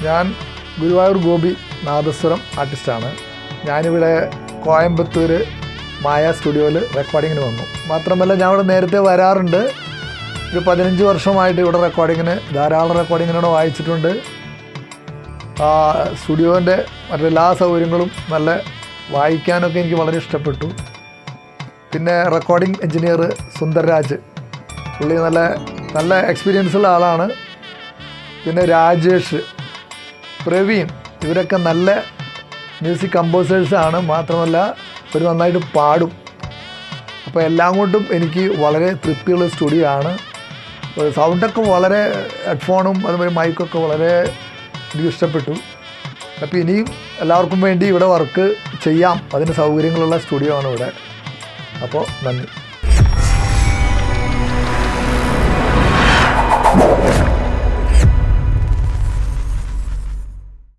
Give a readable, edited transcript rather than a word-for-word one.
ഞാൻ ഗുരുവായൂർ ഗോപി നാദസ്വരം ആർട്ടിസ്റ്റാണ്. ഞാനിവിടെ കോയമ്പത്തൂർ മായ സ്റ്റുഡിയോയിൽ റെക്കോർഡിങ്ങിന് വന്നു. മാത്രമല്ല ഞാൻ ഇവിടെ നേരത്തെ വരാറുണ്ട്. ഒരു 15 വർഷമായിട്ട് ഇവിടെ റെക്കോർഡിങ്ങിന് ധാരാളം റെക്കോർഡിങ്ങിനോട് വായിച്ചിട്ടുണ്ട്. സ്റ്റുഡിയോൻ്റെ മറ്റെല്ലാ സൗകര്യങ്ങളും നല്ല വായിക്കാനൊക്കെ എനിക്ക് വളരെ ഇഷ്ടപ്പെട്ടു. പിന്നെ റെക്കോർഡിംഗ് എഞ്ചിനീയർ സുന്ദർരാജ്, പുള്ളി നല്ല എക്സ്പീരിയൻസുള്ള ആളാണ്. പിന്നെ രാജേഷ്, പ്രവീൺ, ഇവരൊക്കെ നല്ല മ്യൂസിക് കമ്പോസേഴ്സാണ്. മാത്രമല്ല ഇവർ നന്നായിട്ട് പാടും. അപ്പോൾ എല്ലാം കൊണ്ടും എനിക്ക് വളരെ തൃപ്തിയുള്ള സ്റ്റുഡിയോ ആണ്. സൗണ്ടൊക്കെ വളരെ, ഹെഡ്ഫോണും അതുപോലെ മൈക്കൊക്കെ വളരെ എനിക്ക് ഇഷ്ടപ്പെട്ടു. അപ്പോൾ ഇനിയും എല്ലാവർക്കും വേണ്ടി ഇവിടെ വർക്ക് ചെയ്യാം, അതിന് സൗകര്യങ്ങളുള്ള സ്റ്റുഡിയോ ആണ് ഇവിടെ. അപ്പോൾ നന്ദി.